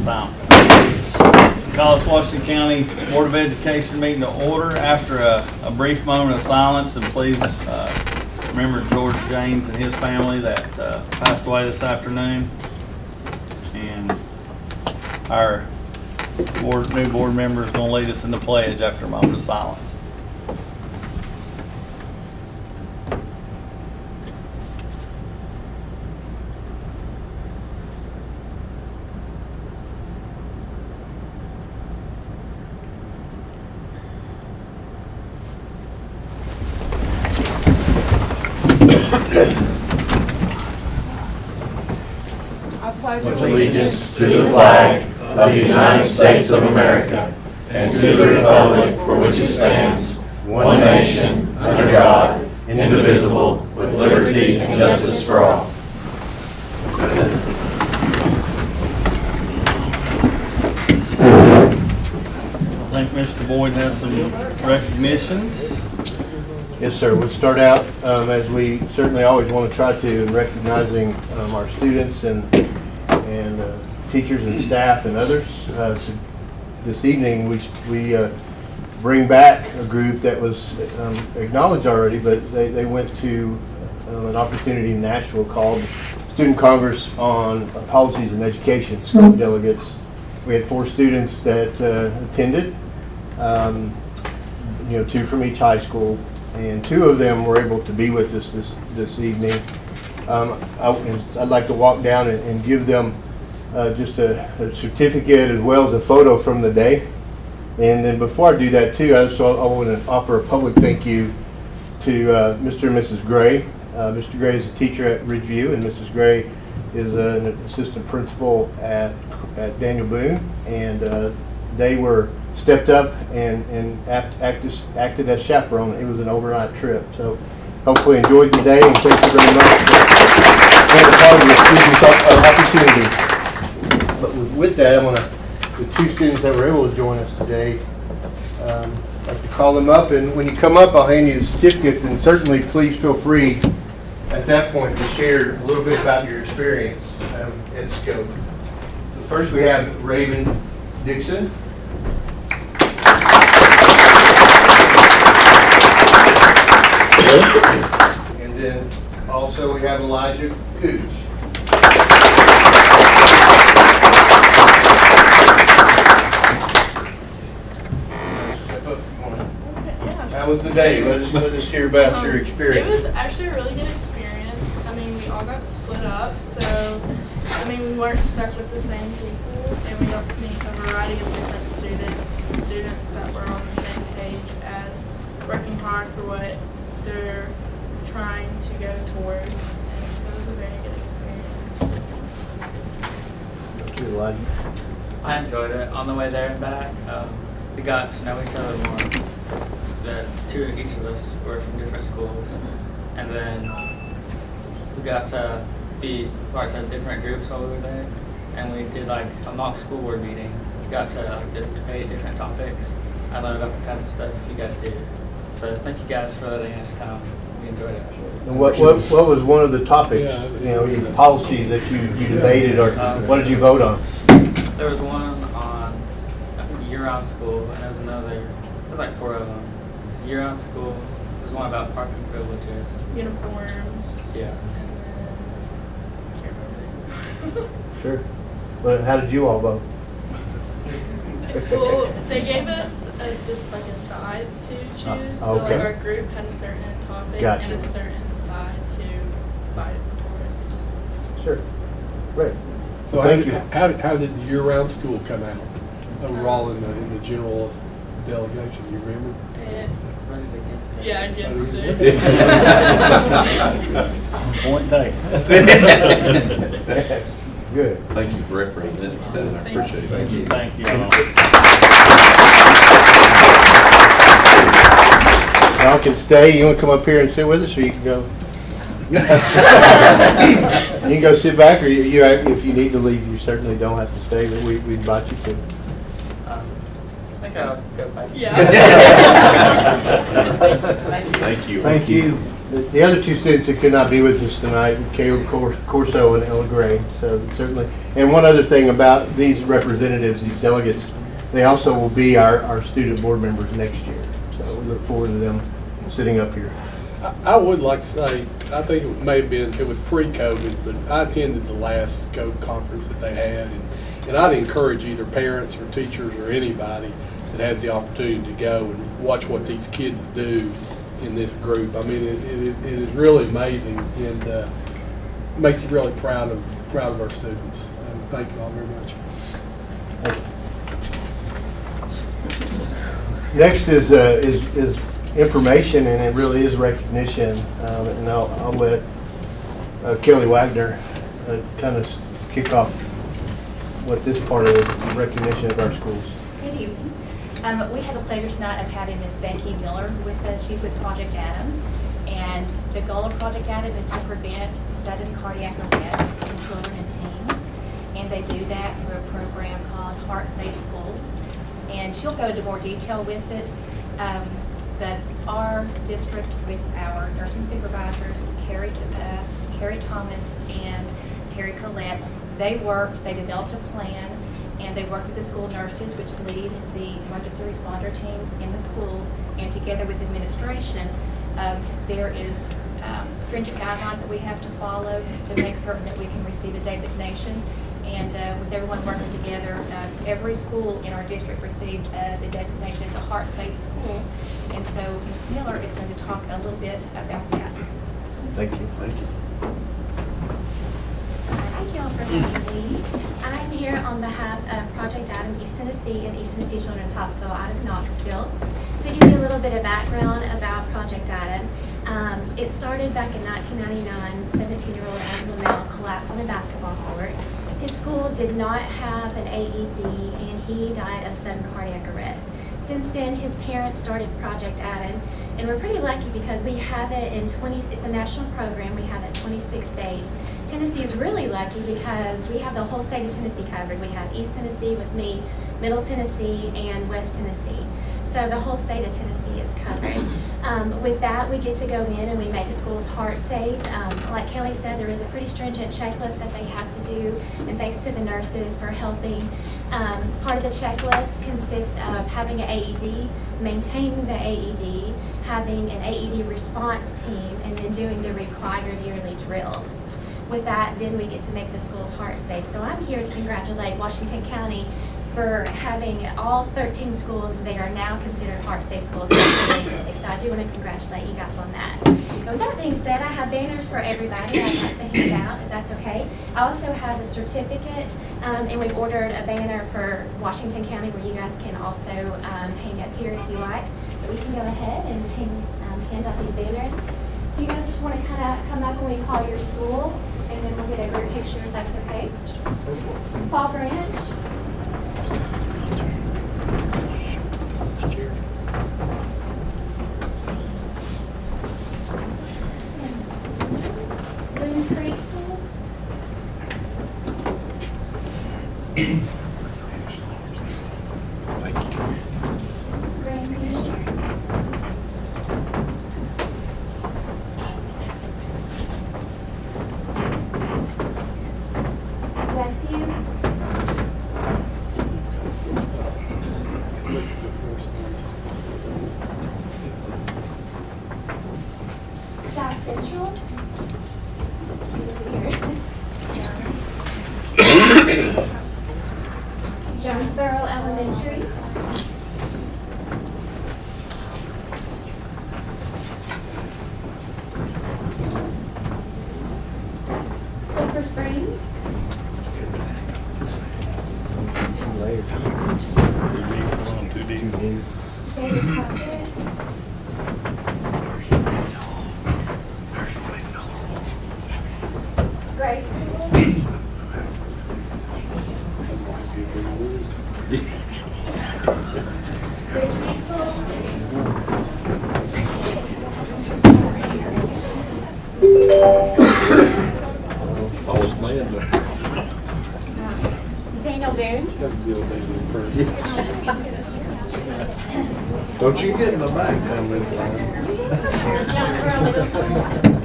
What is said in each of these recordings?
this time. Call this Washington County Board of Education meeting to order. After a brief moment of silence, and please remember George James and his family that passed away this afternoon. And our new board member is going to lead us in the pledge after a moment of silence. I pledge allegiance to the flag of the United States of America and to the republic for which it stands, one nation, under God, indivisible, with liberty and justice for all. I think Mr. Boyd has some recognitions. Yes, sir. We'll start out, as we certainly always want to try to, in recognizing our students and teachers and staff and others. So this evening, we bring back a group that was acknowledged already, but they went to an opportunity in Nashville called Student Congress on Policies in Education, scope delegates. We had 4 students that attended, 2 from each high school, and 2 of them were able to be with us this evening. I'd like to walk down and give them just a certificate as well as a photo from the day. And then before I do that too, I want to offer a public thank you to Mr. and Mrs. Gray. Mr. Gray is a teacher at Ridgeview, and Mrs. Gray is an assistant principal at Daniel Boone, and they were stepped up and acted as chaperone. It was an overnight trip, so hopefully enjoyed the day, and thank you very much for being a part of the student opportunity. But with that, I want to, the 2 students that were able to join us today, I'd like to call them up, and when you come up, I'll hand you the certificates, and certainly please feel free at that point to share a little bit about your experience at Scope. First, we have Raven Dixon. And then also we have Elijah Gooch. How was the day? Let us hear about your experience. It was actually a really good experience. I mean, we all got split up, so I mean, we weren't stuck with the same people, and we got to meet a variety of different students that were on the same page as working hard for what they're trying to go towards, and so it was a very good experience. I enjoyed it. On the way there and back, we got to know each other more. Each of us were from different schools, and then we got to be parts of different groups while we were there, and we did like a mock school board meeting. We got to debate different topics. I learned about the kinds of stuff you guys do. So thank you guys for letting us come. We enjoyed it. And what was one of the topics, your policies that you debated, or what did you vote on? There was one on, I think, year-round school, and there was another, there was like 4 of them. It's year-round school. There's one about parking privileges. Uniforms. Yeah. And then, I can't remember. Sure. But how did you all vote? Well, they gave us just like a side to choose. So like okay. our group had a certain topic Gotcha. and a certain side to fight towards. Sure. Great. So Thank you. How did the year-round school come out overall in the general delegation? You remember? Voted against it. Yeah, against it. Point taken. Good. Thank you for representing us, Devin. I appreciate it. Thank you. Thank you. Y'all can stay. You want to come up here and sit with us, or you can go? You can go sit back, or you if you need to leave, you certainly don't have to stay, but we invite you to. I think I'll go back. Yeah. Thank you. Thank you. the other two students that could not be with us tonight, Caleb Corso and Ella Gray, so certainly. And one other thing about these representatives, these delegates, they also will be our student board members next year. So we look forward to them sitting up here. I would like to say, I think it may have been, it was pre-COVID, but I attended the last code conference that they had, and I'd encourage either parents or teachers or anybody that has the opportunity to go and watch what these kids do in this group. I mean, it is really amazing, and makes you really proud of our students. So thank you all very much. Next is information, and it really is recognition. And I'll let Kelly Wagner kind of kick off what this part is, recognition of our schools. Good evening. We have the pleasure tonight of having Miss Becky Miller with us. She's with Project Adam. And the goal of Project Adam is to prevent sudden cardiac arrest in children and teens. And they do that through a program called Heart Safe Schools. And she'll go into more detail with it. But our district, with our nursing supervisors, Carrie Thomas and Terry Collette, they developed a plan, and they worked with the school nurses, which lead the emergency responder teams in the schools, and together with administration, there is stringent guidelines that we have to follow to make certain that we can receive a designation. And with everyone working together, every school in our district received the designation as a heart safe school. And so Ms. Miller is going to talk a little bit about that. Thank you. Thank you. Thank you all for having me. I'm here on behalf of Project Adam East Tennessee and East Tennessee Children's Hospital out of Knoxville. To give you a little bit of background about Project Adam, it started back in 1999. 17-year-old Adam Lamel collapsed on a basketball court. His school did not have an AED, and he died of sudden cardiac arrest. Since then, his parents started Project Adam, and we're pretty lucky because we have it in it's a national program. We have it in 26 states. Tennessee is really lucky because we have the whole state of Tennessee covered. We have East Tennessee with me, Middle Tennessee, and West Tennessee. So the whole state of Tennessee is covered. With that, we get to go in and we make schools heart safe. Like Kelly said, there is a pretty stringent checklist that they have to do, and thanks to the nurses for helping. Part of the checklist consists of having an AED, maintaining the AED, having an AED response team, and then doing the required yearly drills. With that, then we get to make the schools heart safe. So I'm here to congratulate Washington County for having all 13 schools. They are now considered heart safe schools. So I do want to congratulate you guys on that. And with that being said, I have banners for everybody I'd like to hand out, if that's okay. I also have a certificate, and we've ordered a banner for Washington County where you guys can also hang up here if you like. But we can go ahead and hand out these banners. You guys just want to kind of come up when we call your school, and then we'll get a group picture if that's okay. Paul Branch. Boone's Creek School. Grandview. Westview. South Central. Jonesboro Elementary. Silver Springs. David Crockett. Grace School. Bridgeview I was playing there. Daniel Boone. That's Bill David first. Don't you get in the back now, Miss Lyon. Jump for a little applause.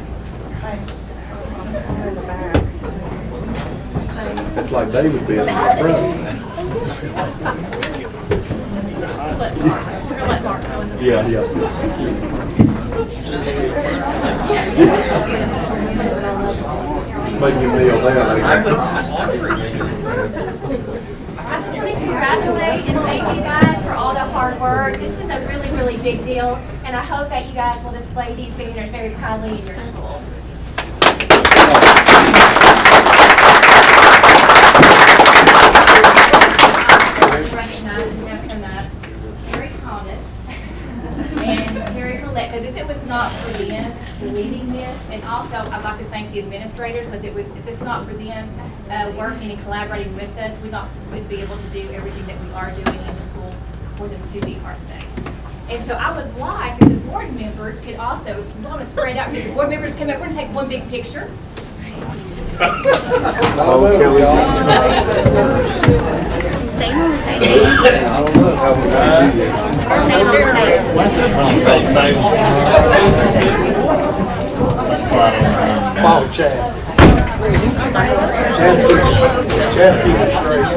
It's like David being in the front. We're gonna let Mark go in the. Yeah, yeah. Make you kneel down. I just want to congratulate and thank you guys for all the hard work. This is a really, really big deal, and I hope that you guys will display these banners very proudly in your school. Recognize and have come up Terry Thomas and Terry Collette, because if it was not for them leading this, and also I'd like to thank the administrators, because if it's not for them working and collaborating with us, we'd be able to do everything that we are doing in the school for them to be part safe. And so I would like if the board members could also, if you want to spread out, if the board members come up, we're going to take one big picture. Oh, Kelly. Stay on the table. I don't know how we're gonna do this. Stay on the table. Follow Chad. Chad, keep it straight.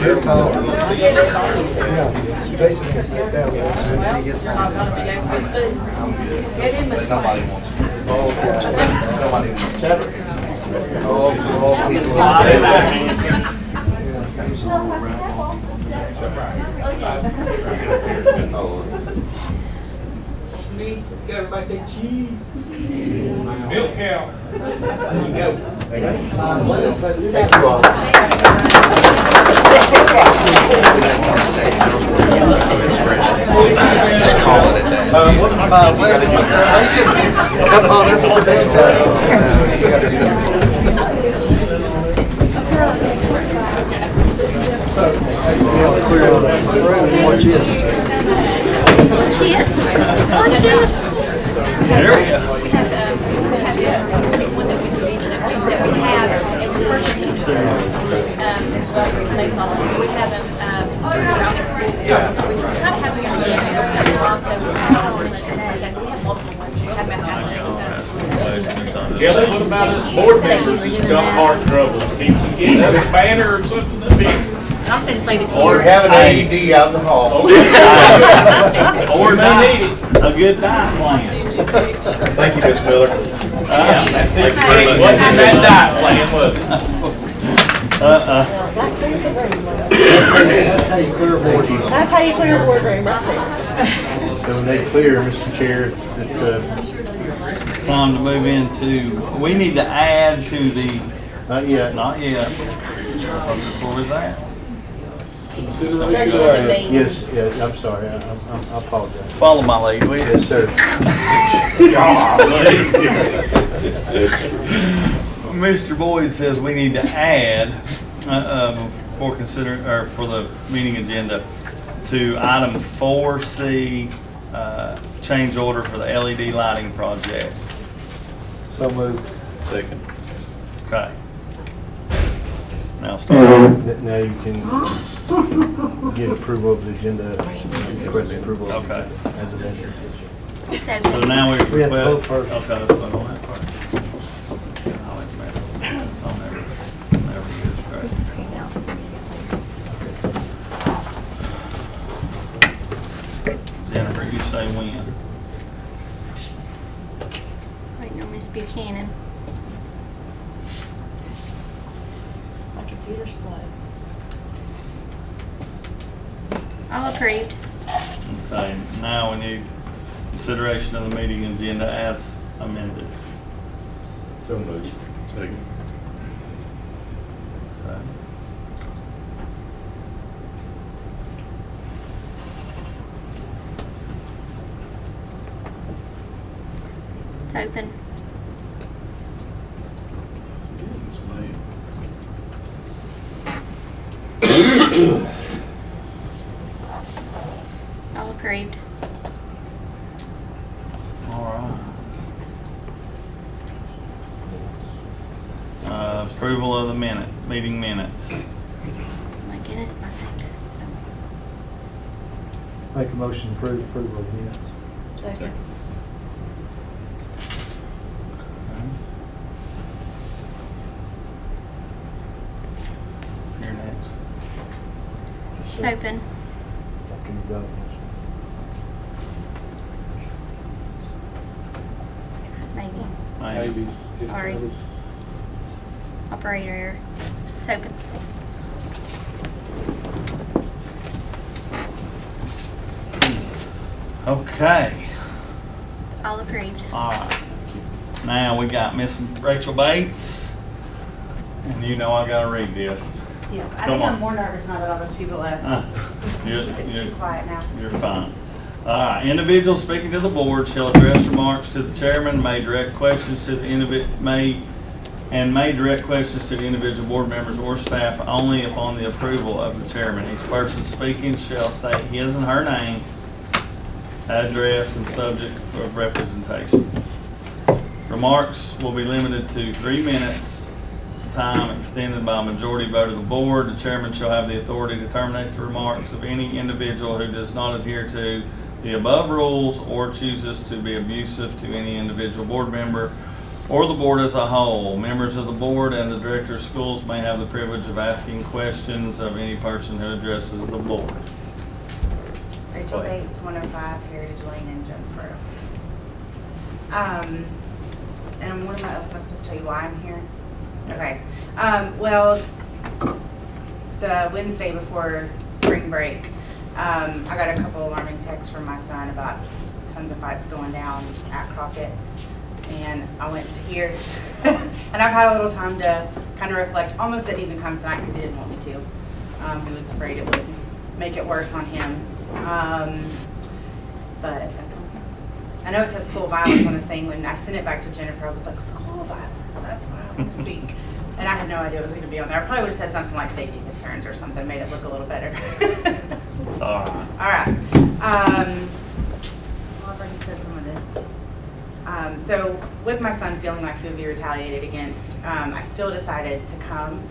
You're tall. Yeah, Jason can step down there as soon as he gets back. Nobody wants to. Nobody wants to. Chad? All people. Everybody say cheese. Milk cow. There you go. Thank you all. Just call it at that. What in 5 left? They should come on up and sit down. Clear out that room. Watch this. Cheers. Cheers. There we go. We have one that we have and purchasing as well to replace all of them. We have them throughout the school. We try to have them on the air, but we're also that we have multiple ones. We have them at Kelly, what about us board members that's got heart trouble? Can you get us a banner or something to be? I'm going to just lay this Or here. have an AED out in the hall. Or not, a good diet plan. Thank you, Miss Miller. Wasn't that diet plan, was it? That's how you clear board. That's how you clear a boardroom, right there. So when they clear, Mr. Chair, It's time to move into, we need to add to the, not yet. not yet. Where was that? Yes, I'm sorry, I apologize. Follow my lead, will you? Yes, sir. Mr. Boyd says we need to add, for the meeting agenda, to item 4C, change order for the LED lighting project. So moved. Second. Okay. Now start. Now you can get approval of the agenda, request approval. Okay. As amended. So now we We have to request. vote first. Okay, let's vote on that first. I'll let you make it. I'll never get it straight. Jennifer, you say when? Waiting on Miss Buchanan. My computer's slow. All approved. Okay, now we need consideration of the meeting agenda as amended. So moved. Second. Okay. It's open. All approved. All right. Approval of the meeting minutes. My goodness, my thing. Make a motion to approve approval of minutes. Second. You're next. It's open. Can you go? Maybe. Maybe. It's Sorry. covered. Operator error. It's open. Okay. All approved. All right. Now we got Miss Rachel Bates. And you know I gotta read this. Yes, I Come think on. I'm more nervous now that all those people left. It's too quiet now. You're fine. All right, individuals speaking to the board shall address remarks to the chairman, may direct questions to the may direct questions to the individual board members or staff only upon the approval of the chairman. Each person speaking shall state his and her name, address, and subject of representation. Remarks will be limited to 3 minutes, time extended by a majority vote of the board. The chairman shall have the authority to terminate the remarks of any individual who does not adhere to the above rules or chooses to be abusive to any individual board member or the board as a whole. Members of the board and the director of schools may have the privilege of asking questions of any person who addresses the board. Rachel Bates, 105 Heritage Lane in Jonesboro. And what am I supposed to tell you why I'm here? Okay. Well, the Wednesday before spring break, I got a couple alarming texts from my son about tons of fights going down at Crockett. And I went to here, and I've had a little time to kind of reflect. Almost didn't even come tonight because he didn't want me to. He was afraid it would make it worse on him. But that's on him. I know it says school violence on the thing. When I sent it back to Jennifer, I was like, school violence, that's why I want to speak. And I had no idea it was going to be on there. I probably would have said something like safety concerns or something, made it look a little better. All right. All right. I've already said some of this. So with my son feeling like he would be retaliated against, I still decided to come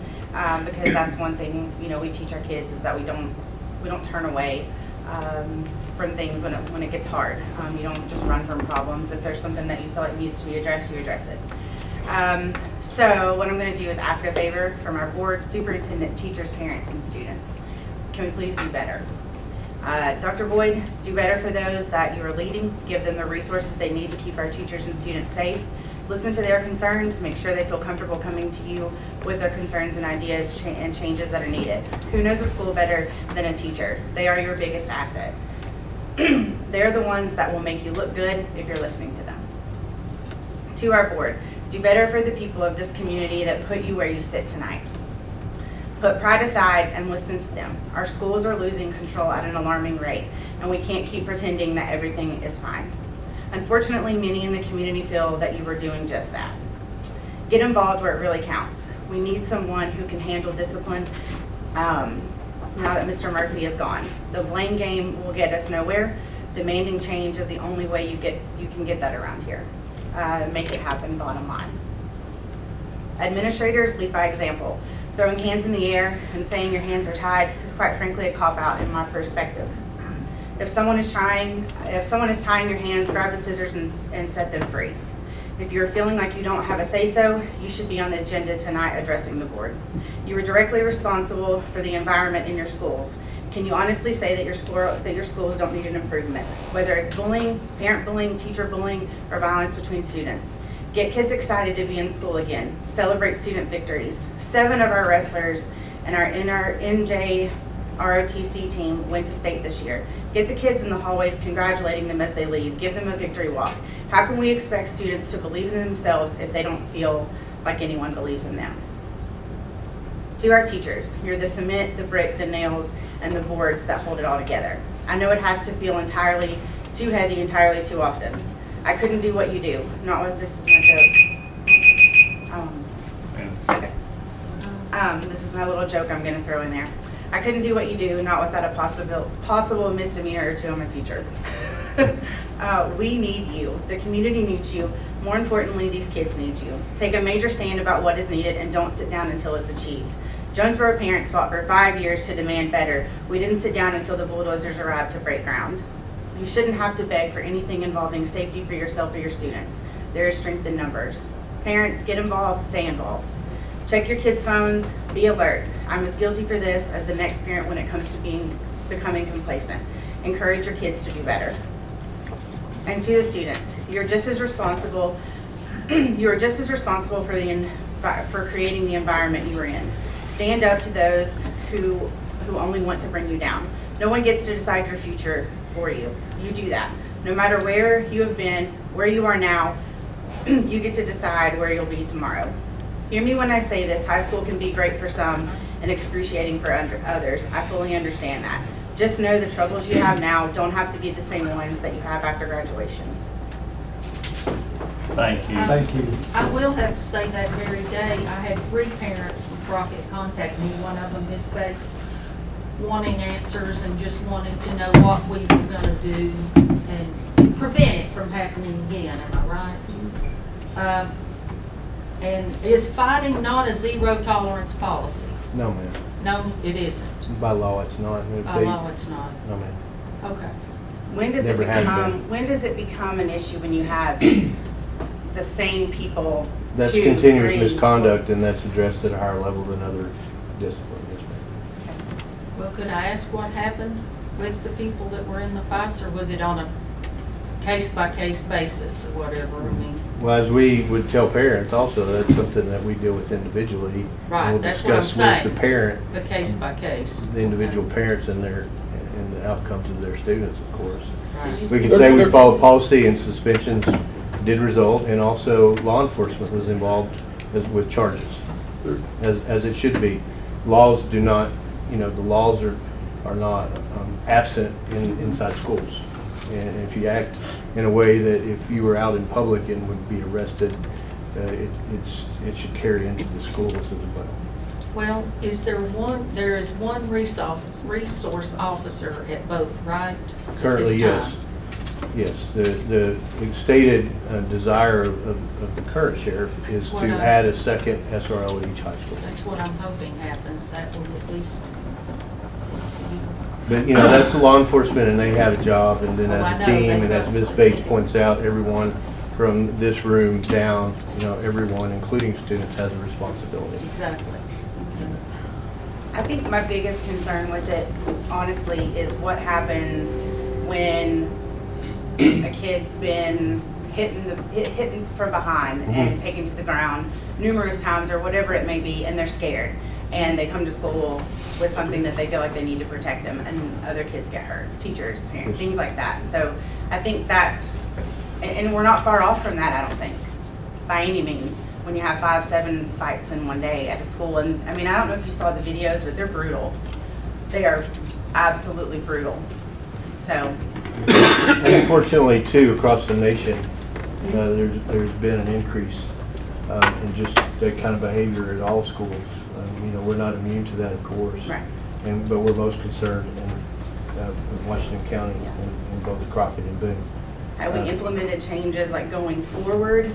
because that's one thing, you know, we teach our kids is that we don't turn away from things when it gets hard. You don't just run from problems. If there's something that you feel like needs to be addressed, you address it. So what I'm going to do is ask a favor from our board, superintendent, teachers, parents, and students. Can we please do better? Dr. Boyd, do better for those that you are leading. Give them the resources they need to keep our teachers and students safe. Listen to their concerns. Make sure they feel comfortable coming to you with their concerns and ideas and changes that are needed. Who knows a school better than a teacher? They are your biggest asset. They're the ones that will make you look good if you're listening to them. To our board, do better for the people of this community that put you where you sit tonight. Put pride aside and listen to them. Our schools are losing control at an alarming rate, and we can't keep pretending that everything is fine. Unfortunately, many in the community feel that you are doing just that. Get involved where it really counts. We need someone who can handle discipline now that Mr. Murphy is gone. The blame game will get us nowhere. Demanding change is the only way you can get that around here. Make it happen, bottom line. Administrators, lead by example. Throwing hands in the air and saying your hands are tied is quite frankly a cop-out in my perspective. If someone is tying your hands, grab the scissors and set them free. If you're feeling like you don't have a say-so, you should be on the agenda tonight addressing the board. You are directly responsible for the environment in your schools. Can you honestly say that your schools don't need an improvement? Whether it's bullying, parent bullying, teacher bullying, or violence between students. Get kids excited to be in school again. Celebrate student victories. 7 of our wrestlers and our NJ ROTC team went to state this year. Get the kids in the hallways congratulating them as they leave. Give them a victory walk. How can we expect students to believe in themselves if they don't feel like anyone believes in them? To our teachers, you're the cement, the brick, the nails, and the boards that hold it all together. I know it has to feel entirely too heavy, entirely too often. I couldn't do what you do. Not with, this is my joke. Okay. This is my little joke I'm gonna throw in there. I couldn't do what you do, not without a possible misdemeanor or two in my future. We need you. The community needs you. More importantly, these kids need you. Take a major stand about what is needed and don't sit down until it's achieved. Jonesboro parents fought for 5 years to demand better. We didn't sit down until the bulldozers arrived to break ground. You shouldn't have to beg for anything involving safety for yourself or your students. There is strength in numbers. Parents, get involved, stay involved. Check your kids' phones, be alert. I'm as guilty for this as the next parent when it comes to becoming complacent. Encourage your kids to do better. And to the students, you're just as responsible for creating the environment you are in. Stand up to those who only want to bring you down. No one gets to decide your future for you. You do that. No matter where you have been, where you are now, you get to decide where you'll be tomorrow. Hear me when I say this, high school can be great for some and excruciating for others. I fully understand that. Just know the troubles you have now don't have to be the same ones that you have after graduation. Thank you. Thank you. I will have to say that very day, I had 3 parents from Crockett contact me, one of them Ms. Bates, wanting answers and just wanting to know what we were gonna do and prevent it from happening again, am I right? And is fighting not a zero tolerance policy? No, ma'am. No, it isn't. By law, it's not. By law, it's not. No, ma'am. Okay. When does Never has when does it become an issue when you have the same people? That's 2, continuous 3, misconduct, and that's addressed at a higher level than other disciplines. Yes, ma'am. Well, could I ask what happened with the people that were in the fights, or was it on a case-by-case basis or whatever? I mean, Well, as we would tell parents also, that's something that we deal with individually. Right, We'll that's what I'm discuss saying. with the parent, the case-by-case. the individual parents and the outcomes of their students, of course. Right. Did you We can see- say we followed policy and suspensions did result, and also law enforcement was involved with charges, as it should be. Laws do not, the laws are not absent inside schools. And if you act in a way that if you were out in public and would be arrested, it should carry into the schools as well. Well, there is one resource officer at both, right? at this Currently, yes. time? Yes, the stated desire of the current sheriff is That's to what I- add a second SRO at each high school. That's what I'm hoping happens, that will at least. But, that's law enforcement, and they have a job, and then Oh, I as know, a team, they've and got as Ms. specific- Bates points out, everyone from this room down, everyone, including students, has a responsibility. Exactly. I think my biggest concern with it, honestly, is what happens when a kid's been hit from behind and taken to the ground numerous times or whatever it may be, and they're scared. And they come to school with something that they feel like they need to protect them, and other kids get hurt, teachers, parents, things like that. So I think and we're not far off from that, I don't think, by any means, when you have 5, 7 fights in one day at a school. And I mean, I don't know if you saw the videos, but they're brutal. They are absolutely brutal. So. And unfortunately, too, across the nation, there's been an increase in just that kind of behavior at all schools. We're not immune to that, of course. Right. But we're most concerned in Washington County in both Crockett and Boone. Have we implemented changes like going forward?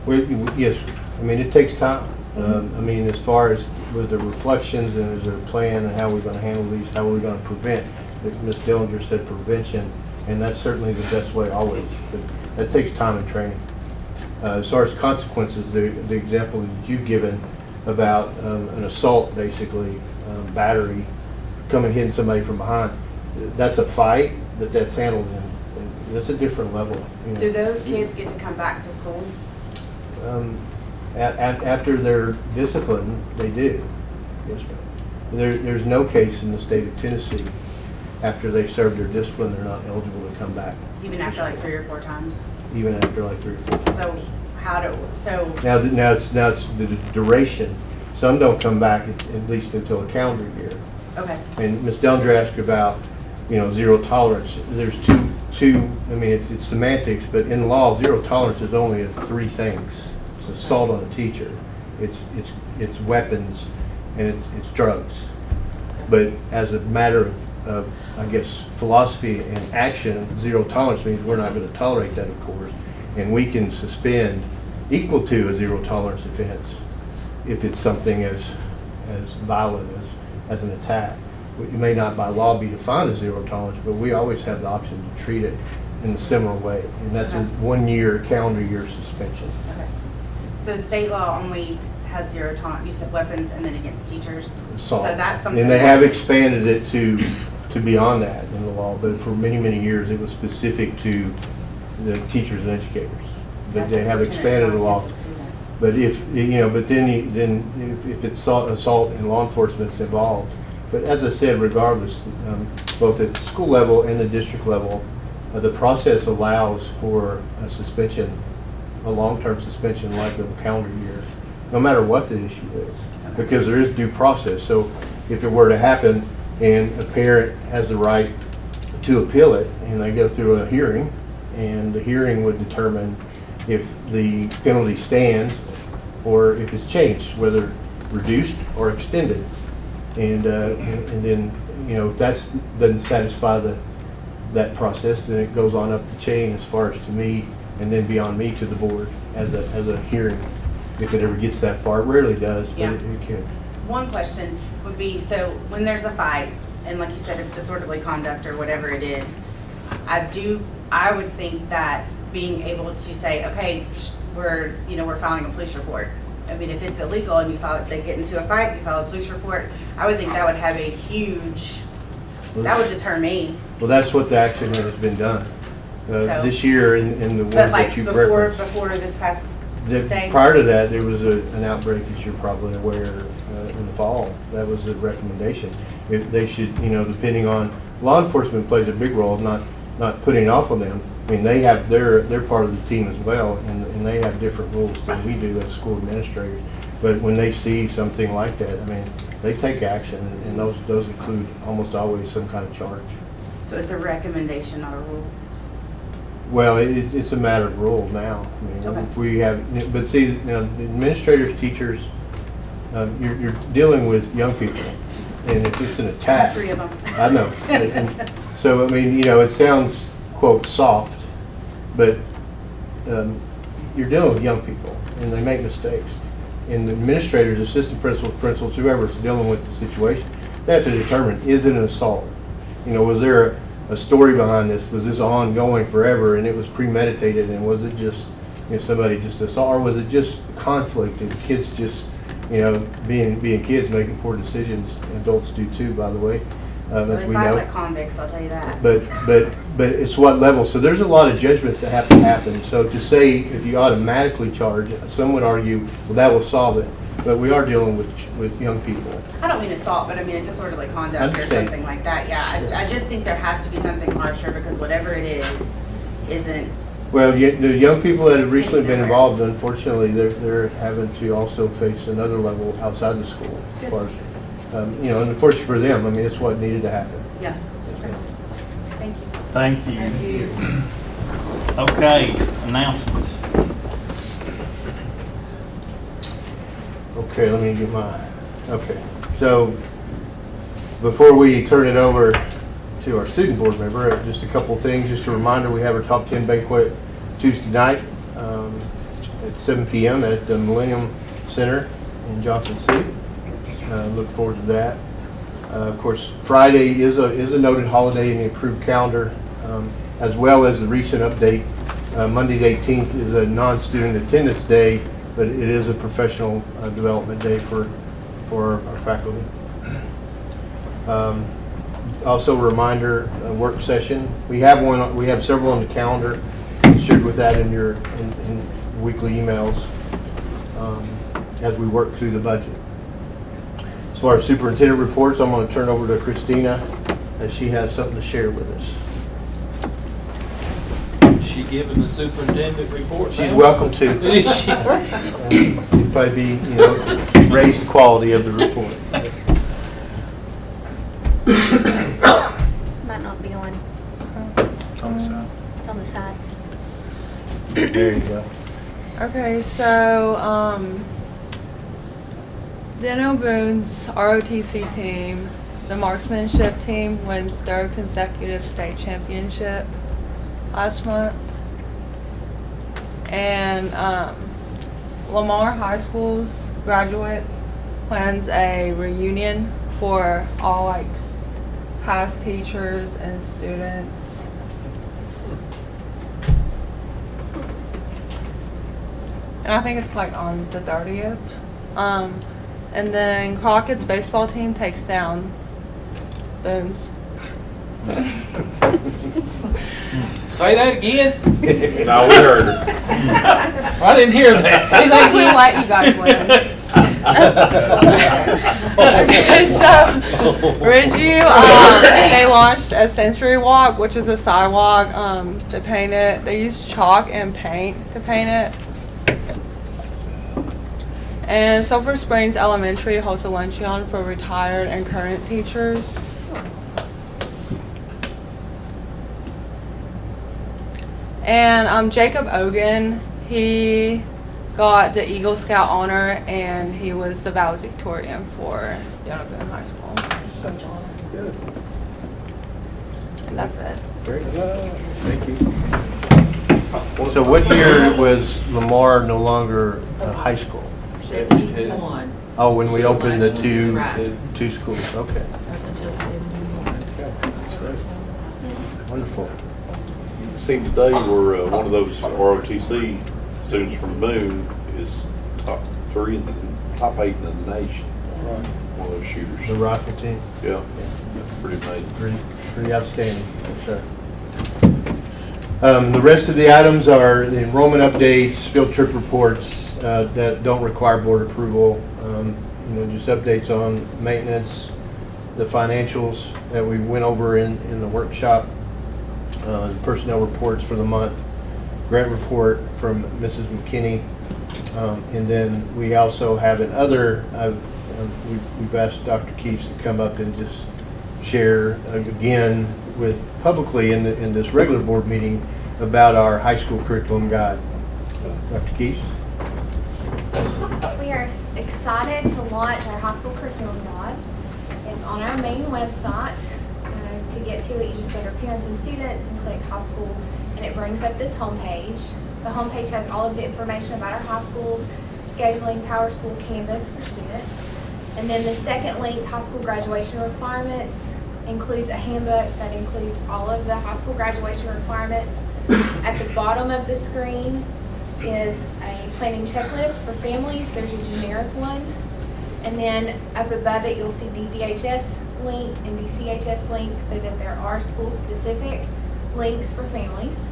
Yes, it takes time. As far as with the reflections and is there a plan and how we're going to handle these, how we're going to prevent, like Ms. Dillinger said, prevention, and that's certainly the best way always. But that takes time and training. As far as consequences, the example that you've given about an assault, basically, battery, coming hitting somebody from behind, that's a fight, that's handled, and that's a different level. Do those kids get to come back to school? After their discipline, they do. Yes, ma'am. There's no case in the state of Tennessee, after they serve their discipline, they're not eligible to come back. Even after like 3 or 4 times? Even after like 3 or 4 times. So Now it's the duration. Some don't come back at least until a calendar year. Okay. And Ms. Dellinger asked about, zero tolerance. There's two. It's semantics, but in law, zero tolerance is only 3 things. It's assault on a teacher, it's weapons, and it's drugs. But as a matter I guess, philosophy and action. Zero tolerance means we're not going to tolerate that, of course, and we can suspend equal to a zero tolerance offense if it's something as violent as an attack. It may not by law be defined as zero tolerance, but we always have the option to treat it in a similar way, and that's a 1 year, calendar year suspension. Okay. So state law only has zero tolerance, use of weapons, and then against teachers? Assault. So that's something. And they have expanded it to beyond that in the law, but for many, many years it was specific to the teachers and educators. But That's they have unfortunate. expanded the law. Some kids just do that. But then if it's assault and law enforcement's involved. But as I said, regardless, both at the school level and the district level, the process allows for a suspension, a long-term suspension like a calendar year, no matter what the issue is, because there is due process. So if it were to happen and a parent has the right to appeal it, and they go through a hearing, and the hearing would determine if the penalty stands or if it's changed, whether reduced or extended. And then, if that doesn't satisfy that process, then it goes on up the chain as far as to me, and then beyond me to the board as a hearing, if it ever gets that far. It rarely does, but Yeah. it can. One question would be, so when there's a fight, and like you said, it's disorderly conduct or whatever it is, I would think that being able to say, okay, we're filing a police report. I mean, if it's illegal and they get into a fight, you file a police report, I would think that would have a huge, that would deter me. Well, that's what the action has been done So- this year in the ones But like that you before referenced. this past day? Prior to that, there was an outbreak, as you're probably aware, in the fall. That was the recommendation. If they should, depending on, law enforcement plays a big role of not putting it off on them. I mean, they're part of the team as well, and they have different rules than we do as school administrators. But when they see something like that, I mean, they take action, and those include almost always some kind of charge. So it's a recommendation, not a rule? Well, it's a matter of rule now. I mean, Okay. if we have, but see, administrators, teachers, you're dealing with young people, and if it's an attack. 3 of them. I know. And so, I mean, it sounds, quote, soft, but you're dealing with young people, and they make mistakes. And the administrators, assistant principals, whoever's dealing with the situation, they have to determine, is it an assault? Was there a story behind this? Was this ongoing forever, and it was premeditated, and was it just, somebody just assault, or was it just conflict, and kids just, being kids, making poor decisions? Adults do too, by the way, as They're we know. violent convicts, I'll tell you that. But it's what level. So there's a lot of judgments that have to happen. So to say if you automatically charge, some would argue, well, that will solve it. But we are dealing with young people. I don't mean assault, but I mean a disorderly conduct or Understand. something like that. Yeah, I just think there has to be something harsher, because whatever it is, isn't. Well, the young people that have recently been involved, unfortunately, they're having to also face another level outside the school. As far as, and unfortunately for them, I mean, it's what needed to happen. Yeah. That's it. Thank you. Thank you. Okay, announcements. Okay, let me get okay. So before we turn it over to our student board member, just a couple things, just a reminder, we have our top 10 banquet Tuesday night at 7 p.m. at the Millennium Center in Johnson City. Look forward to that. Of course, Friday is a noted holiday in the approved calendar, as well as the recent update. Monday the 18th is a non-student attendance day, but it is a professional development day for our faculty. Also a reminder, a work session. We have several on the calendar. Shared with that in your in weekly emails as we work through the budget. As far as superintendent reports, I'm going to turn over to Christina as she has something to share with us. She giving the superintendent report She's now? welcome to. Is she? You'd probably be, raise the quality of the report. Might not be on. It's on the side. It's on the side. There you go. Okay, so Dano Boone's ROTC team the marksmanship team wins 3rd consecutive state championship last month. And Lamar High School's graduates plans a reunion for all like past teachers and students. And I think it's like on the 30th. And then Crockett's baseball team takes down Boone's. Say that again? No, we heard her. I didn't hear that. Say that We'll again. let you guys win. Okay, so Ridgeview, they launched a sensory walk, which is a sidewalk to paint it. They used chalk and paint to paint it. And Sulphur Springs Elementary hosts a luncheon for retired and current teachers. And Jacob Ogan, he got the Eagle Scout honor, and he was the valedictorian for Donovan High School. Good. And that's it. Great. Thank you. So what year was Lamar no longer high school? 71. Oh, when we opened the Right. two schools, okay. Up until 71. Wonderful. Seen today where one of those ROTC students from Boone is top 8 in the nation. Right. One of those shooters. The rifle team, Yeah, that's pretty amazing. pretty outstanding, yes, sir. The rest of the items are the enrollment updates, field trip reports that don't require board approval. Just updates on maintenance, the financials that we went over in the workshop, the personnel reports for the month, grant report from Mrs. McKinney, and then we also have we've asked Dr. Keefe to come up and just share again with publicly in this regular board meeting about our high school curriculum guide. Dr. Keefe? We are excited to launch our high school curriculum guide. It's on our main website. To get to it, you just go to Parents and Students and click High School, and it brings up this homepage. The homepage has all of the information about our high schools, scheduling, Power School Canvas for students. And then the second link, High School Graduation Requirements, includes a handbook that includes all of the high school graduation requirements. At the bottom of the screen is a planning checklist for families. There's a generic one. And then up above it, you'll see DVHS link and DCHS link, so that there are school-specific links for families.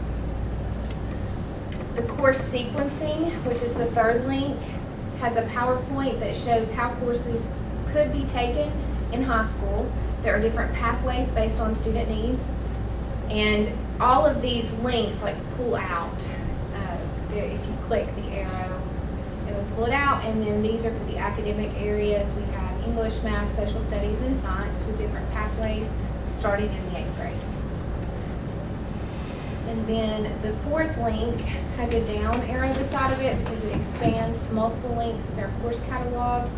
The course sequencing, which is the third link, has a PowerPoint that shows how courses could be taken in high school. There are different pathways based on student needs, and all of these links pull out. If you click the arrow, it'll pull it out, and then these are for the academic areas. We have English, math, social studies, and science with different pathways starting in the 8th grade. And then the fourth link has a down arrow beside of it because it expands to multiple links. It's our course catalog.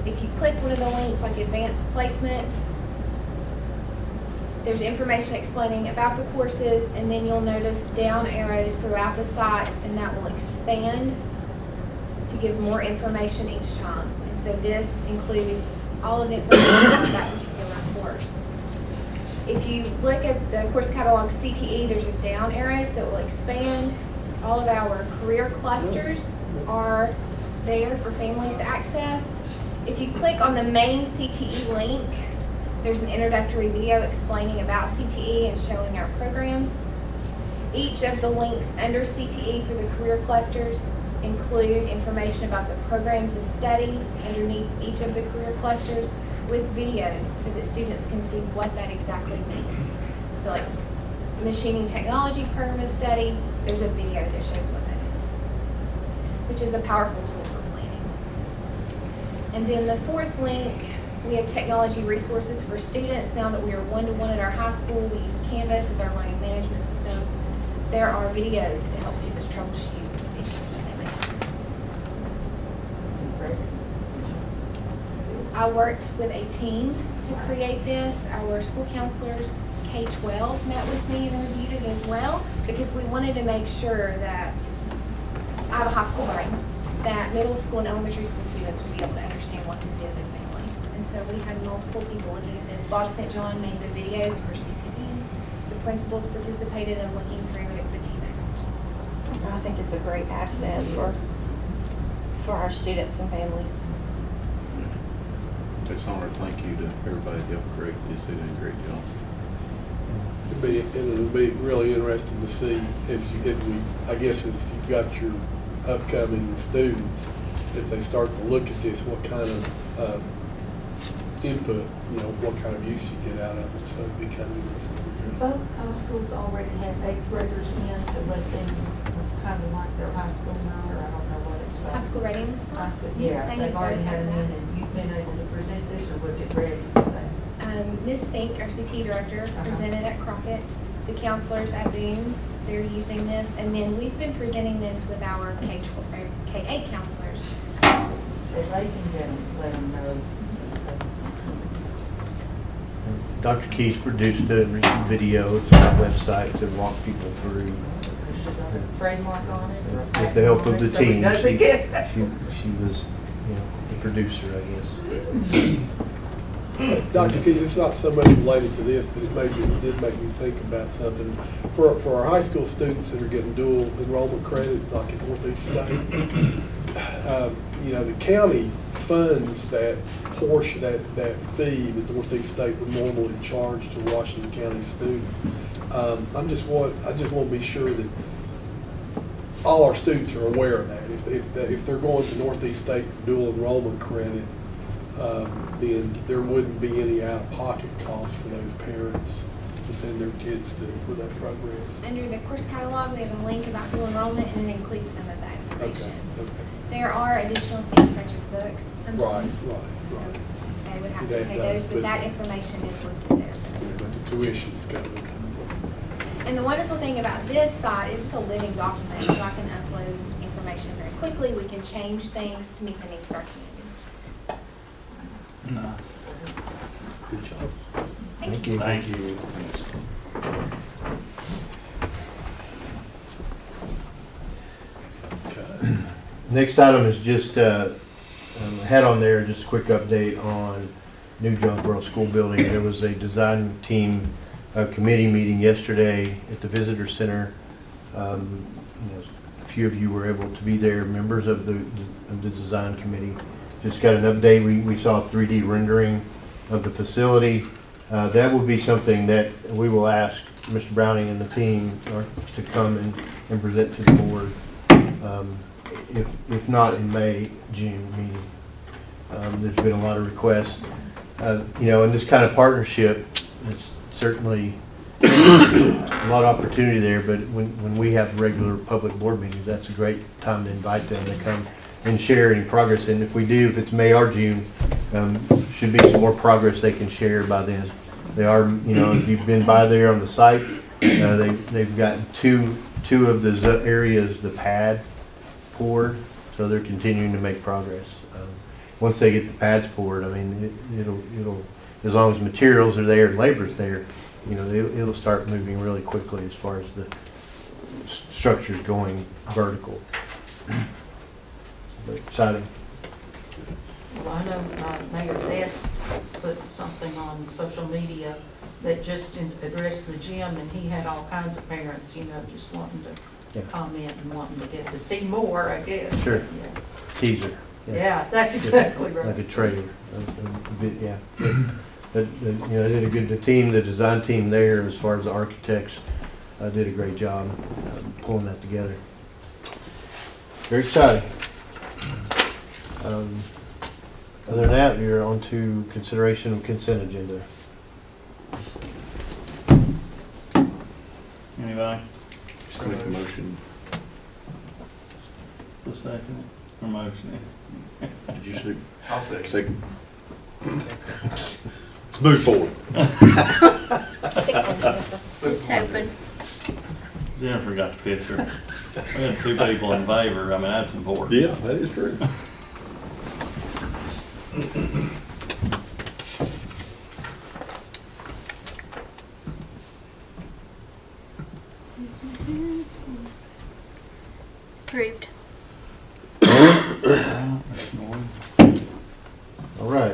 If you click one of the links like advanced placement, there's information explaining about the courses, and then you'll notice down arrows throughout the site, and that will expand to give more information each time. And so this includes all of the information about that particular course. If you look at the course catalog CTE, there's a down arrow, so it will expand. All of our career clusters are there for families to access. If you click on the main CTE link, there's an introductory video explaining about CTE and showing our programs. Each of the links under CTE for the career clusters include information about the programs of study underneath each of the career clusters with videos so that students can see what that exactly means. So like machining technology program of study, there's a video that shows what that is, which is a powerful tool for planning. And then the fourth link, we have technology resources for students. Now that we are one-to-one at our high school, we use Canvas as our learning management system. There are videos to help students troubleshoot issues that they may have. I worked with a team to create this. Our school counselors, K-12, met with me and reviewed it as well, because we wanted to make sure that, I have a high school brain, that middle school and elementary school students would be able to understand what this is in families. And so we had multiple people looking at this. Bob St. John made the videos for CTE. The principals participated in looking through it. It was a team effort. I think it's a great asset for our students and families. It's an honor, thank you to everybody that helped create this, they did a great job. It'll be really interesting to see as you've got your upcoming students, as they start to look at this, what kind of input, what kind of use you get out of it. So it'd be kind of interesting. Both high schools already have 8th graders in to let them kind of like their high school night, or I don't know what it's called. High school readiness? High school, yeah, They they've need already both had of them in, that. and you've been able to present this, or was it ready for that? Ms. Fink, our CT director, presented at Crockett. The counselors at Boone, they're using this. And then we've been presenting this with our K-8 counselors in schools. So they can let them know. Dr. Keys produced a recent video. It's on our website to walk people through. Should I have a trademark on it? Or a With patent the help on of it the so he team. doesn't get- She was, the producer, I guess. Dr. Keys, it's not so much related to this, but it did make me think about something. For our high school students that are getting dual enrollment credit, like at Northeast State, the county funds that portion, that fee that Northeast State would normally charge to a Washington County student. I just want to be sure that all our students are aware of that. If they're going to Northeast State for dual enrollment credit, then there wouldn't be any out-of-pocket costs for those parents to send their kids for that program. Under the course catalog, we have a link about dual enrollment, and it includes some of that information. Okay. There are additional fees such as books sometimes. Right. So they would have They to pay have those, but that information is listed there. But the tuition's covered. And the wonderful thing about this site is it's a living document, so I can upload information very quickly. We can change things to meet the needs of our community. Nice. Good job. Thank you. Thank you. Okay. Next item is just, had on there just a quick update on New Jonesboro School Building. There was a design team committee meeting yesterday at the Visitor Center. A few of you were able to be there, members of the design committee. Just got an update. We saw a 3D rendering of the facility. That will be something that we will ask Mr. Browning and the team to come and present to the board. If not in May, June meeting. There's been a lot of requests. In this kind of partnership, it's certainly a lot of opportunity there, but when we have regular public board meetings, that's a great time to invite them to come and share any progress. And if we do, if it's May or June, should be some more progress they can share by then. They are, if you've been by there on the site, they've gotten two of the areas, the pad poured, so they're continuing to make progress. Once they get the pads poured, I mean, it'll as long as materials are there and labor's there, it'll start moving really quickly as far as the structure's going vertical. But exciting. Well, I know Mayor Best put something on social media that just addressed the gym, and he had all kinds of parents, just wanting to comment and wanting to get to see more, I guess. Sure. Yeah. Teaser. Yeah, that's exactly right. Like a trailer. Yeah. They did a good, the design team there, as far as the architects, did a great job pulling that together. Very exciting. Other than that, we're on to consideration of consent agenda. Anybody? Just make a motion. A second or motion? Did you say? I'll say. Second. Let's move forward. It's open. Jennifer got the picture. We had 2 people in favor. I mean, that's important. Yeah, that is true.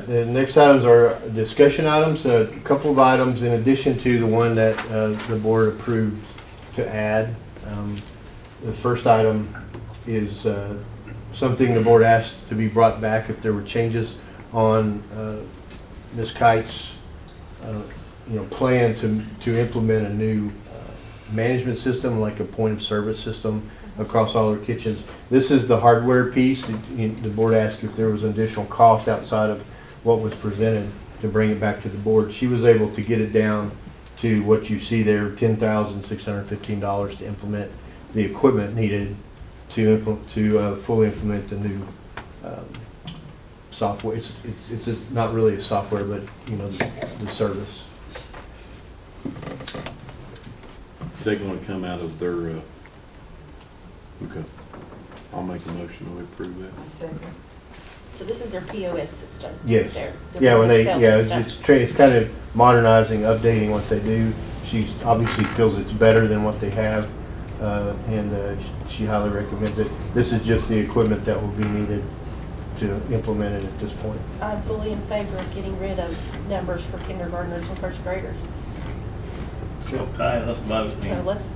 The next items are discussion items, a couple of items in addition to the one that the board approved to add. The first item is something the board asked to be brought back if there were changes on Ms. Kite's plan to implement a new management system, like a point of service system across all our kitchens. This is the hardware piece. The board asked if there was additional cost outside of what was presented to bring it back to the board. She was able to get it down to what you see there, $10,615 to implement the equipment needed to fully implement the new software. It's not really a software, but the service. Is that going to come out of their, okay. I'll make a motion to approve that. So this is their POS system? Yes. Their Yeah, when they, sales yeah, system. it's kind of modernizing, updating what they do. She obviously feels it's better than what they have, and she highly recommends it. This is just the equipment that will be needed to implement it at this point. I'm fully in favor of getting rid of numbers for kindergartners and first graders. Okay, let's vote So then. let's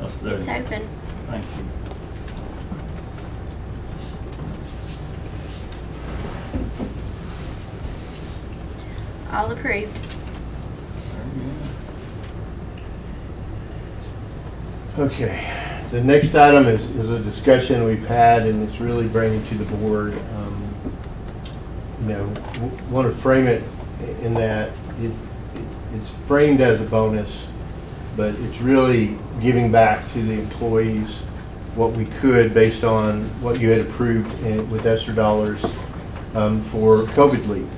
Let's do It's it. open. Thank you. All approved. Okay, the next item is a discussion we've had, and it's really bringing to the board. Want to frame it in that it's framed as a bonus, but it's really giving back to the employees what we could based on what you had approved with ESSER dollars for COVID leave.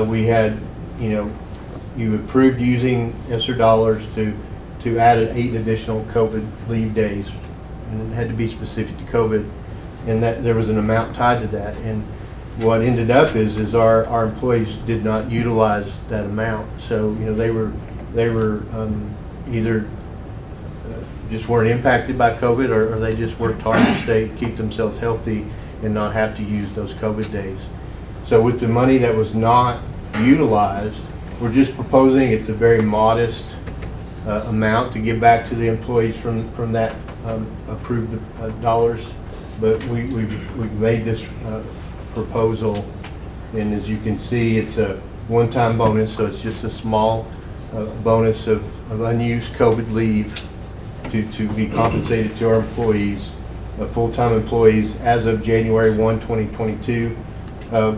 We had, you approved using ESSER dollars to add 8 additional COVID leave days, and it had to be specific to COVID, and that there was an amount tied to that. And what ended up is our employees did not utilize that amount, so they were either just weren't impacted by COVID, or they just worked hard to keep themselves healthy and not have to use those COVID days. So with the money that was not utilized, we're just proposing, it's a very modest amount to give back to the employees from that approved dollars, but we've made this proposal, and as you can see, it's a one-time bonus, so it's just a small bonus of unused COVID leave to be compensated to our employees. Full-time employees as of January 1, 2022 are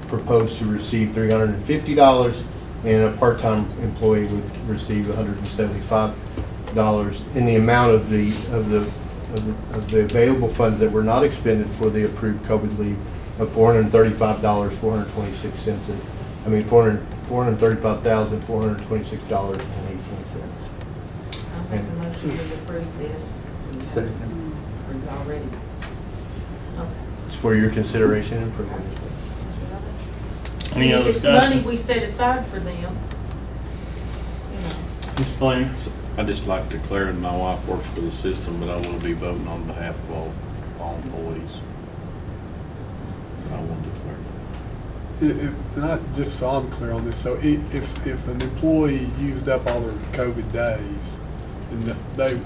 proposed to receive $350, and a part-time employee would receive $175 in the amount of the available funds that were not expended for the approved COVID leave of $435,426. I mean, $435,426.18. I make a motion to approve this. Second. Or is it already? Okay. It's for your consideration and approval. Any And other if it's money discussion? we set aside for them, Mr. Flamer? I'd just like to declare that my wife works for the system, but I will be voting on behalf of all employees. I want to declare. And just so I'm clear on this, so if an employee used up all their COVID days, then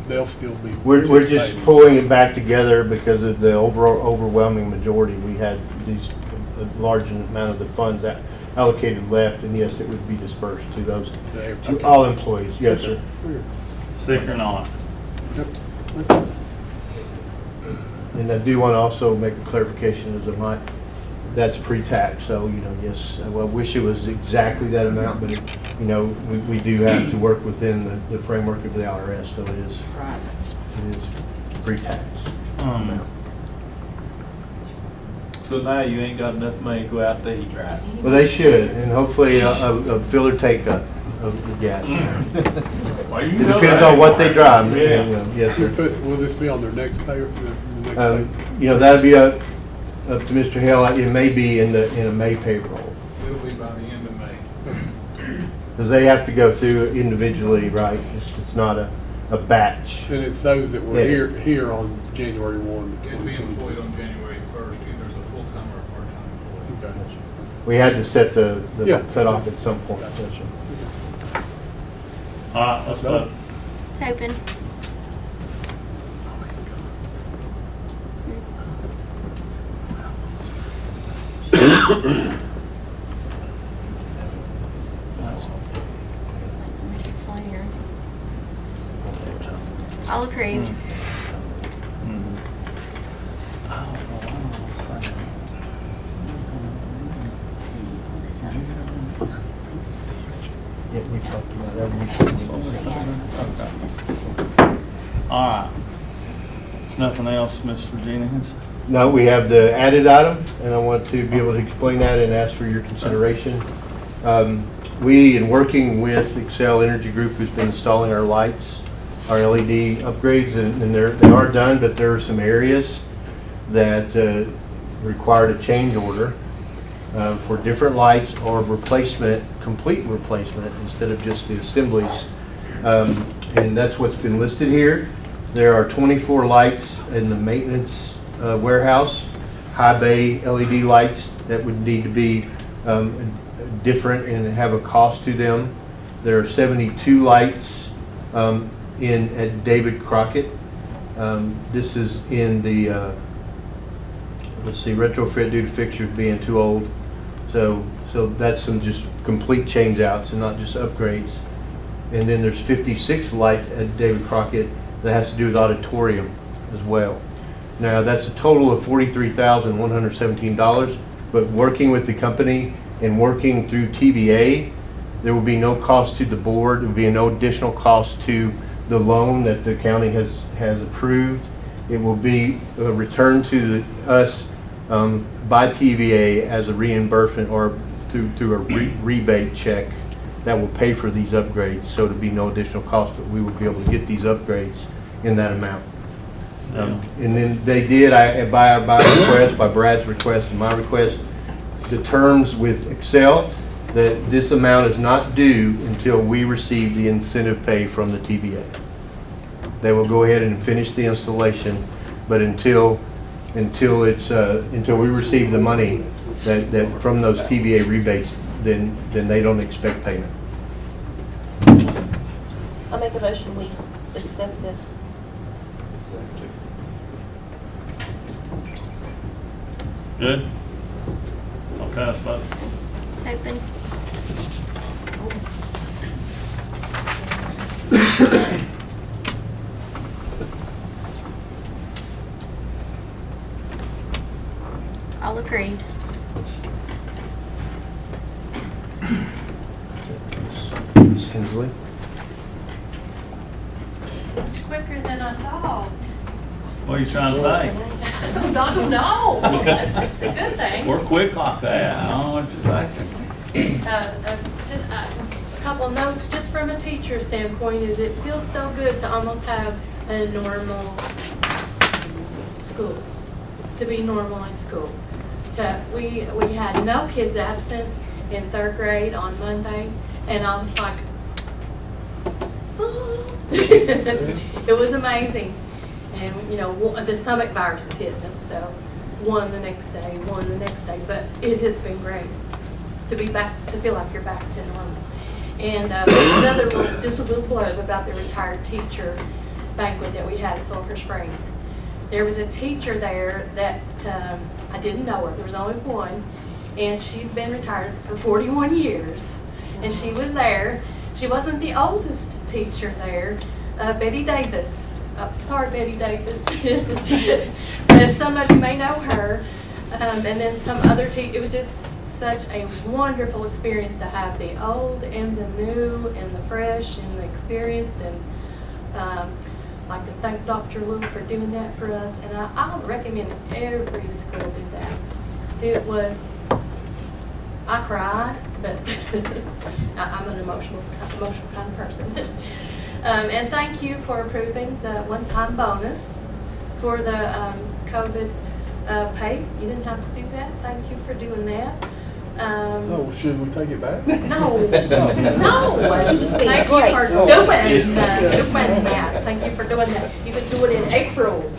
they'll still be We're just participating. pulling it back together because of the overwhelming majority. We had a large amount of the funds that allocated left, and yes, it would be dispersed to those, to all employees. Yes, sir. Sick or not? And I do want to also make a clarification as that's pre-tax, so, yes, I wish it was exactly that amount, but we do have to work within the framework of the IRS, so it is pre-tax amount. So now you ain't got enough money to go out to eat, right? Well, they should, and hopefully a filler take-up of the gas. Well, It depends on what they drive. Yeah. Yes, sir. Will this be on their next pay? That'll be up to Mr. Hill. It may be in a May payroll, It'll be by the end of May. because they have to go through individually, right? It's not a batch. And it's those that were Yeah. here on January 1. It'll be employed on January 1st, either as a full-time or a part-time we had to set the Yeah. cutoff at some point. All right, let's vote. It's open. Mr. Flair. All approved. Yeah, we talked about that. All right. If nothing else, Ms. Regina Henson? No, we have the added item, and I want to be able to explain that and ask for your consideration. We, in working with Excel Energy Group, who's been installing our lights, our LED upgrades, and they are done, but there are some areas that required a change order for different lights or replacement, complete replacement, instead of just the assemblies. And that's what's been listed here. There are 24 lights in the maintenance warehouse, high bay LED lights that would need to be different and have a cost to them. There are 72 lights at David Crockett. This is in the let's see, retrofit due to fixtures being too old. So that's some just complete change outs and not just upgrades. And then there's 56 lights at David Crockett that has to do with auditorium as well. Now that's a total of $43,117, but working with the company and working through TVA, there will be no cost to the board. There will be no additional cost to the loan that the county has approved. It will be returned to us by TVA as a reimbursement or through a rebate check that will pay for these upgrades. So to be no additional cost, but we will be able to get these upgrades in that amount. And then they did, by request, by Brad's request and my request, the terms with Excel that this amount is not due until we receive the incentive pay from the TVA. They will go ahead and finish the installation, but until we receive the money that from those TVA rebates, then they don't expect payment. I'll make a motion, we accept this. Good? Okay, let's vote. Open. All agreed. Ms. Hensley? Quicker than I thought. What are you trying to say? I don't know. It's a good thing. We're quick like that. I don't know what you're thinking. Just a couple of notes just from a teacher standpoint is it feels so good to almost have a normal school, to be normal in school. We had no kids absent in 3rd grade on Monday, and I was like, it was amazing. And, you know, the stomach virus is hitting us, so one the next day, but it has been great to be back, to feel like you're back to normal. And just a little blurb about the retired teacher banquet that we had at Sulphur Springs. There was a teacher there that I didn't know her. There was only one, and she's been retired for 41 years. And she was there. She wasn't the oldest teacher there, Betty Davis. Sorry, Betty Davis. But some of you may know her. And then some other teachers. It was just such a wonderful experience to have the old and the new and the fresh and the experienced. And I'd like to thank Dr. Lou for doing that for us. And I would recommend every school do that. It was, I cried, but I'm an emotional kind of person. And thank you for approving the one-time bonus for the COVID pay. You didn't have to do that. Thank you for doing that. No, should we take it back? No, no. Thank you for doing that. Thank you for doing that. You could do it in April,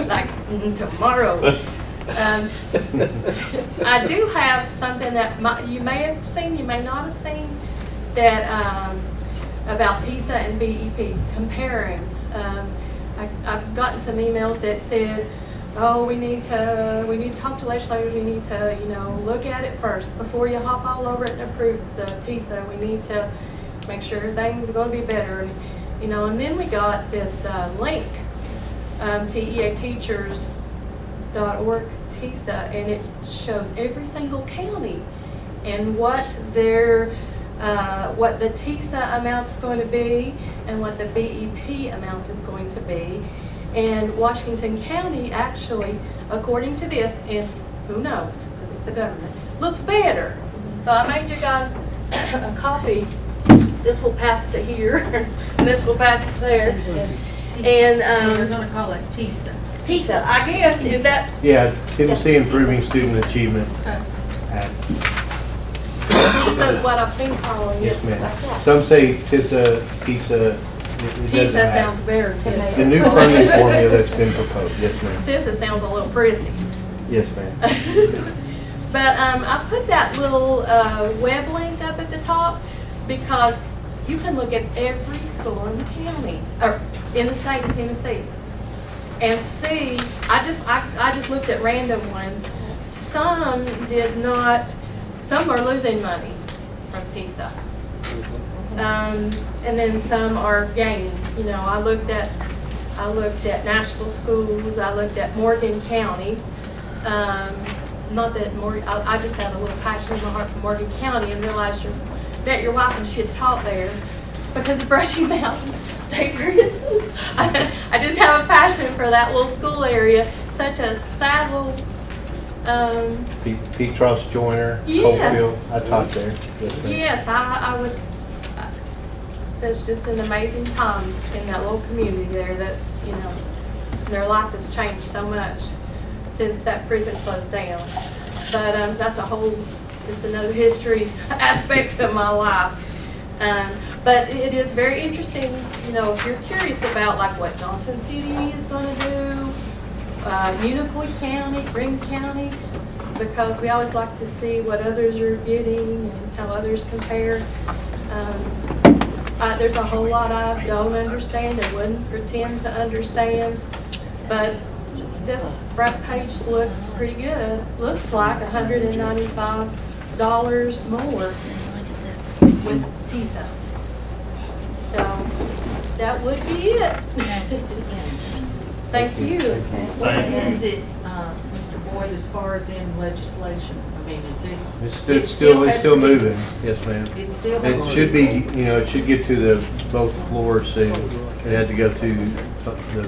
like tomorrow. I do have something that you may have seen, you may not have seen, that about TISA and BEP, comparing. I've gotten some emails that said, oh, we need to talk to legislators, we need to, look at it first before you hop all over it and approve the TISA. We need to make sure everything's going to be better. And then we got this link, TEAteachers.org TISA, and it shows every single county and what the TISA amount's going to be and what the BEP amount is going to be. And Washington County actually, according to this, and who knows, because it's the government, looks better. So I made you guys a copy. This will pass to here, and this will pass to there. And So we're gonna call it TISA. TISA, I guess, is that? Yeah, Tennessee Improving Student Achievement Act. TISA is what I've been calling it. Yes, ma'am. Some say TISA. It doesn't TISA matter. sounds better to me. The new funding formula that's been proposed. Yes, ma'am. TISA sounds a little prissy. Yes, ma'am. But I put that little web link up at the top because you can look at every school in the county, or in the state of Tennessee, and see. I just looked at random ones. Some did not. Some are losing money from TISA, and then some are gaining. I looked at Nashville schools. I looked at Morgan County. Not that I just had a little passion in my heart for Morgan County, and realized met your wife and she had taught there because of Brushy Mountain State Prison. I just have a passion for that little school area. Such a sad little. Petros Joyner, Yes. Coalfield. I taught there. Yes, ma'am. Yes, I would. That's just an amazing time in that little community there. That their life has changed so much since that prison closed down. But that's just another history aspect of my life. But it is very interesting, if you're curious about like what Johnson City is going to do, Unicoi County, Greene County, because we always like to see what others are getting and how others compare. There's a whole lot I don't understand and wouldn't pretend to understand, but this front page looks pretty good. Looks like $195 more with TISA. So that would be it. Thank you. What is it, Mr. Boyd, as far as in legislation? I mean, is it? It's still moving. Yes, ma'am. It's still It moving. should be, it should get to both floors soon. It had to go through the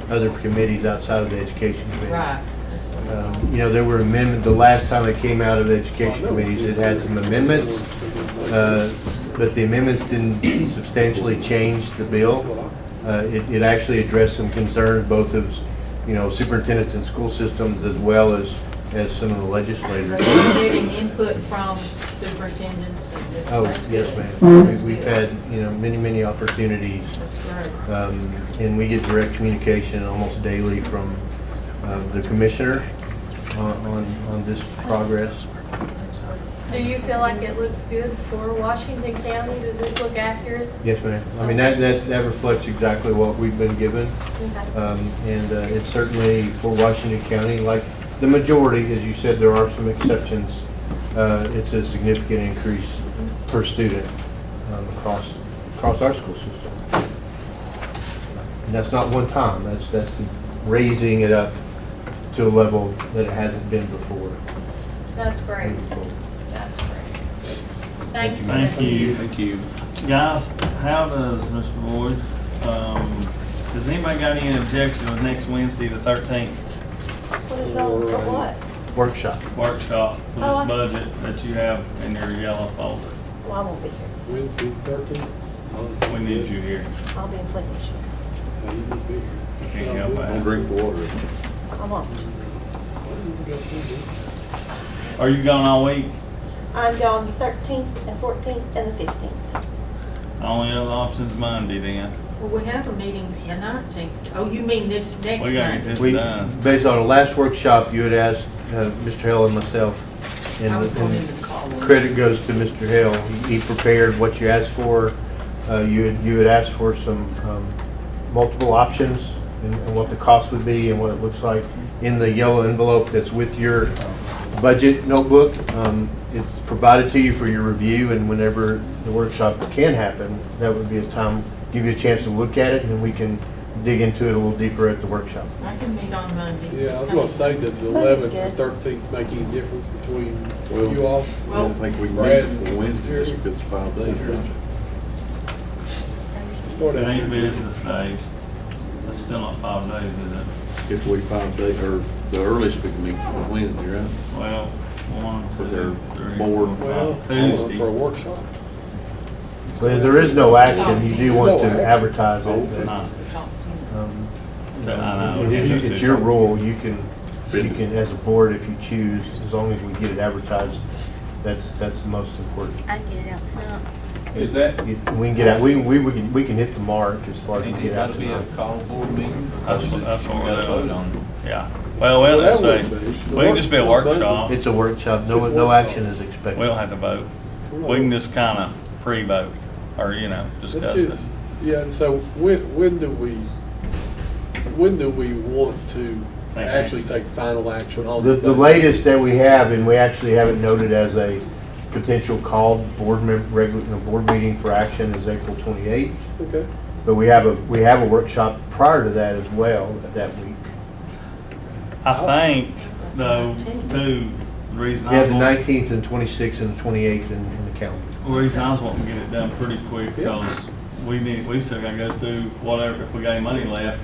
other committees outside of the education committee. Right. There were amendments, the last time it came out of the education committees, it had some amendments, but the amendments didn't substantially change the bill. It actually addressed some concerns, both of, superintendents and school systems, as well as some of the legislators. Are you getting input from superintendents and different Oh, places? yes, ma'am. We've had, many opportunities. That's great. And we get direct communication almost daily from the commissioner on this progress. Do you feel like it looks good for Washington County? Does this look accurate? Yes, ma'am. I mean, that reflects exactly what we've been given. Okay. And it's certainly for Washington County, like the majority, as you said, there are some exceptions. It's a significant increase per student across our school system. And that's not one time. That's raising it up to a level that it hasn't been before. That's great. That's great. Thank you. Thank you. Thank you. Guys, how does, Mr. Boyd, does anybody got any objection with next Wednesday, the 13th? What is wrong for what? Workshop. Workshop for Oh, this budget that you have in your yellow folder? Well, I won't be here. Wednesday, 13th? We need you here. I'll be in Flint this year. You won't be here. You can't help Don't that. drink the water. I won't. Are you gone all week? I'm gone the 13th, the 14th, and the 15th. Only other option's Monday then. Well, we have a meeting the 19th. Oh, you mean this next We gotta get month? this We, done. based on the last workshop, you had asked Mr. Hill and myself, I was going and to call him. credit goes to Mr. Hill. He prepared what you asked for. You had asked for some multiple options and what the cost would be and what it looks like in the yellow envelope that's with your budget notebook. It's provided to you for your review, and whenever the workshop can happen, that would be a time, give you a chance to look at it, and we can dig into it a little deeper at the workshop. I can meet on Monday. Yeah, I was gonna say, does the 11th or 13th make any difference between you all? I don't think we can Brad meet for Wednesday just because it's 5 days, right? It ain't business days. That's still not 5 days, is it? If we 5 days, or the earliest we can meet for Wednesday, right? Well, one, With two, their three, board. four, Well, five. Tuesday. for a workshop. Well, there is no action. You do want No to action. advertise Nah. it. I know. It's your rule. You can, as a board, if you choose, as long as we get it advertised, that's the most important. I can get it out tonight. Is that, We can get out, we can hit the mark as far as we get out That'll be a tonight. call board meeting? That's what We we're gotta doing. vote on. Yeah. Well, we'll Well, just that say, wouldn't be. we can just be a workshop. It's a workshop. No action is expected. We don't have to vote. We can just kind of pre-vote, or, Let's discuss it. just- Yeah, so when do we want to Take actually take final action on The latest that we have, and we actually have it noted as a potential called regular board meeting for action, is April 28th. Okay. But we have a workshop prior to that as well, that week. I think, though, too, the reason We have the I, 19th and 26th and 28th in the county. the reason I was wanting to get it done pretty quick, because we still gotta go through whatever, if we got any money left.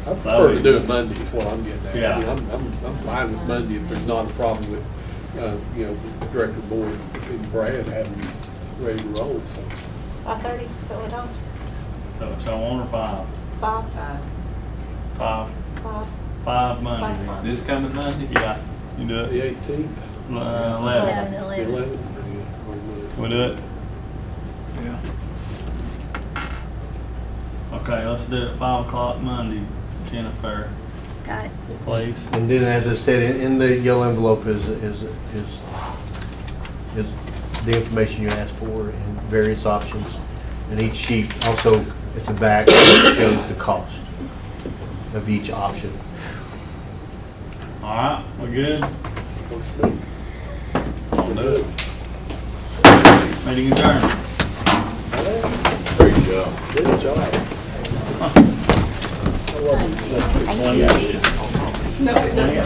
I prefer to do it Monday is what I'm getting at. Yeah. I mean, I'm fine with Monday if there's not a problem with, Director Board and Brad having it ready to roll, so. 5:30, so it on. So 1 or 5? 5. 5. 5. 5 Mondays. This coming Monday? Yeah, you do The it. 18th, 11. the 11th. We do it? Yeah. Okay, let's do it at 5 o'clock Monday, Jennifer, Got it. please. And then, as I said, in the yellow envelope is the information you asked for and various options. And each sheet also at the back shows the cost of each option. All right, we good? Works for me. I'll do it. Meeting adjourned. Great job. Good job. Thank you.